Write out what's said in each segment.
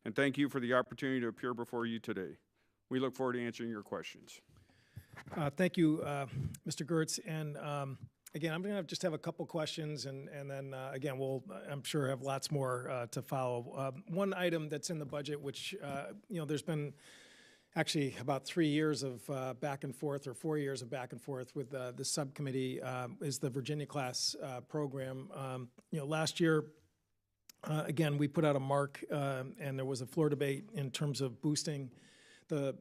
and thank you for the opportunity to appear before you today. We look forward to answering your questions. Thank you, Mr. Gertz. And again, I'm going to just have a couple questions, and then again, we'll, I'm sure, have lots more to follow. One item that's in the budget, which there's been actually about 3 years of back and forth, or 4 years of back and forth with the subcommittee, is the Virginia class program. Last year, again, we put out a mark, and there was a floor debate in terms of boosting the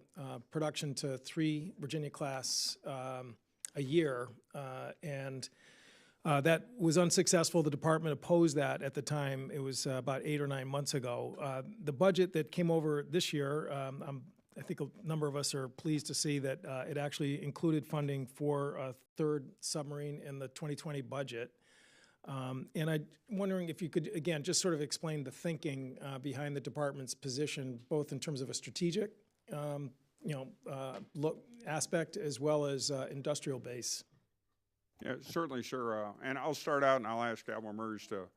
production to 3 Virginia class a year, and that was unsuccessful. The department opposed that at the time. It was about 8 or 9 months ago. The budget that came over this year, I think a number of us are pleased to see that it actually included funding for a 3rd submarine in the 2020 budget. And I'm wondering if you could, again, just sort of explain the thinking behind the department's position, both in terms of a strategic aspect as well as industrial base. Yeah, certainly, sure. And I'll start out, and I'll ask Admiral Merge to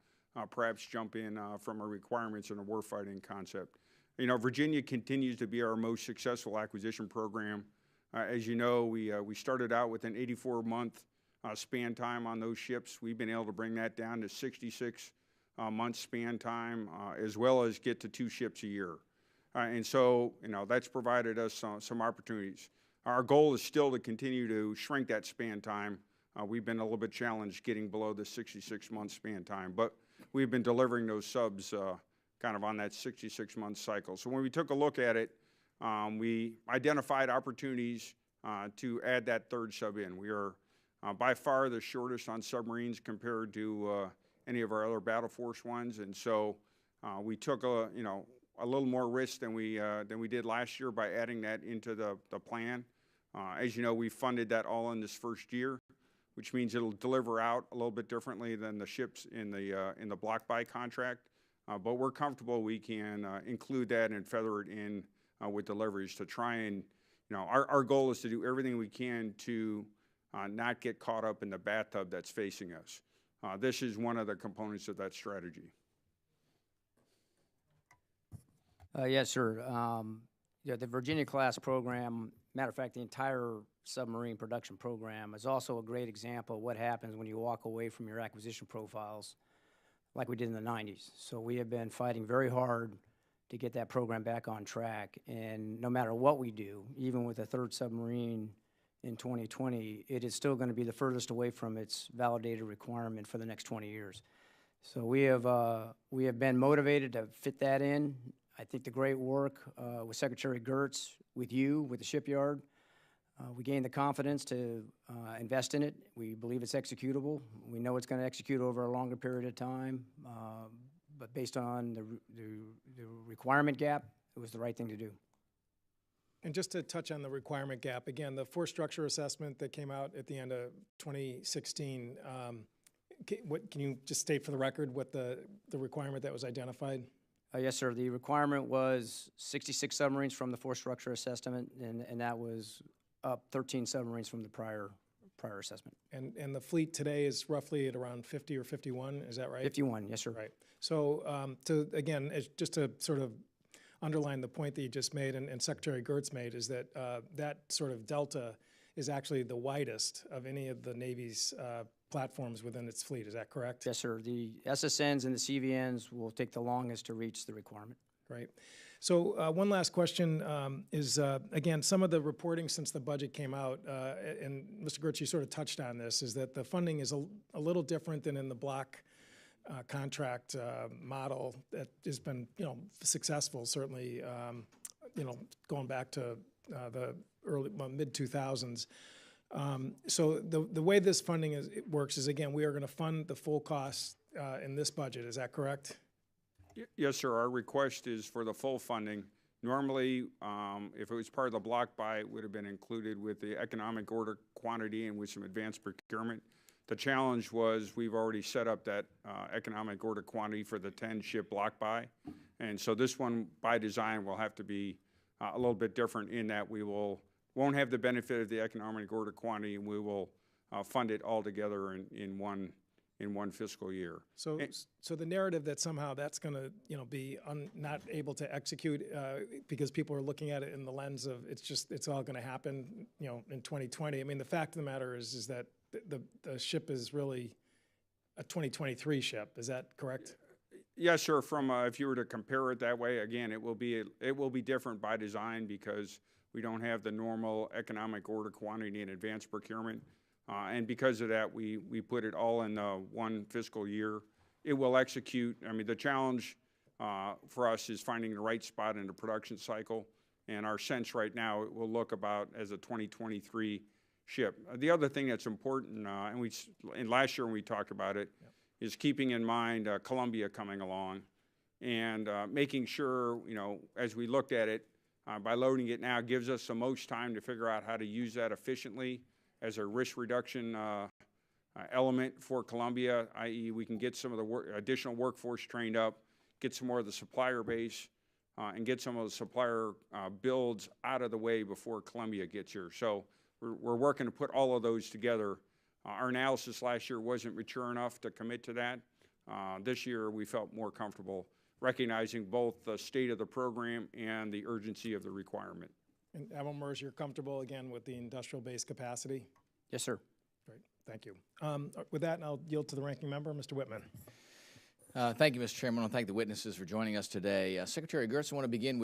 perhaps jump in from a requirements and a warfighting concept. Virginia continues to be our most successful acquisition program. As you know, we started out with an 84-month span time on those ships. We've been able to bring that down to 66 months span time, as well as get to 2 ships a year. And so, that's provided us some opportunities. Our goal is still to continue to shrink that span time. We've been a little bit challenged getting below the 66-month span time, but we've been delivering those subs kind of on that 66-month cycle. So when we took a look at it, we identified opportunities to add that 3rd sub in. We are by far the shortest on submarines compared to any of our other battle force ones, and so we took a little more risk than we did last year by adding that into the plan. As you know, we funded that all in this first year, which means it'll deliver out a little bit differently than the ships in the block buy contract. But we're comfortable we can include that and feather it in with deliveries to try and, our goal is to do everything we can to not get caught up in the bathtub that's facing us. This is one of the components of that strategy. Yes, sir. The Virginia class program, matter of fact, the entire submarine production program is also a great example of what happens when you walk away from your acquisition profiles like we did in the 90s. So we have been fighting very hard to get that program back on track. And no matter what we do, even with a 3rd submarine in 2020, it is still going to be the furthest away from its validated requirement for the next 20 years. So we have been motivated to fit that in. I think the great work with Secretary Gertz, with you, with the shipyard, we gained the confidence to invest in it. We believe it's executable. We know it's going to execute over a longer period of time, but based on the requirement gap, it was the right thing to do. And just to touch on the requirement gap, again, the force structure assessment that came out at the end of 2016, can you just state for the record what the requirement that was identified? Yes, sir. The requirement was 66 submarines from the force structure assessment, and that was up 13 submarines from the prior assessment. And the fleet today is roughly at around 50 or 51, is that right? 51, yes, sir. Right. So just to sort of underline the point that you just made and Secretary Gertz made, is that that sort of delta is actually the widest of any of the Navy's platforms within its fleet. Is that correct? Yes, sir. The SSNs and the CVNs will take the longest to reach the requirement. Right. So one last question is, again, some of the reporting since the budget came out, and Mr. Gertz, you sort of touched on this, is that the funding is a little different than in the block contract model that has been, successful, certainly, going back to the mid-2000s. So the way this funding works is, again, we are going to fund the full cost in this budget. Is that correct? Yes, sir. Our request is for the full funding. Normally, if it was part of the block buy, it would have been included with the economic order quantity and with some advanced procurement. The challenge was we've already set up that economic order quantity for the 10-ship block buy. And so this one, by design, will have to be a little bit different in that we won't have the benefit of the economic order quantity, and we will fund it all together in one in one fiscal year. So, so the narrative that somehow that's going to, be not able to execute because people are looking at it in the lens of it's all going to happen, in 2020. I mean, the fact of the matter is that the ship is really a 2023 ship. Is that correct? Yes, sir. From if you were to compare it that way, again, it will be different by design because we don't have the normal economic order quantity and advanced procurement. And because of that, we put it all in one fiscal year. It will execute. I mean, the challenge for us is finding the right spot in the production cycle. And our sense right now, it will look about as a 2023 ship. The other thing that's important, and last year when we talked about it, is keeping in mind Columbia coming along and making sure, as we looked at it, by loading it now gives us the most time to figure out how to use that efficiently as a risk reduction element for Columbia, i.e. we can get some of the additional workforce trained up, get some more of the supplier base, and get some of the supplier builds out of the way before Columbia gets here. So we're working to put all of those together. Our analysis last year wasn't mature enough to commit to that. This year we felt more comfortable recognizing both the state of the program and the urgency of the requirement. And Admiral Mers, you're comfortable again with the industrial base capacity? Yes, sir. Great, thank you. With that, I'll yield to the ranking member, Mr. Whitman. Thank you, Mr. Chairman. I want to thank the witnesses for joining us today. Secretary Gertz, I want to begin with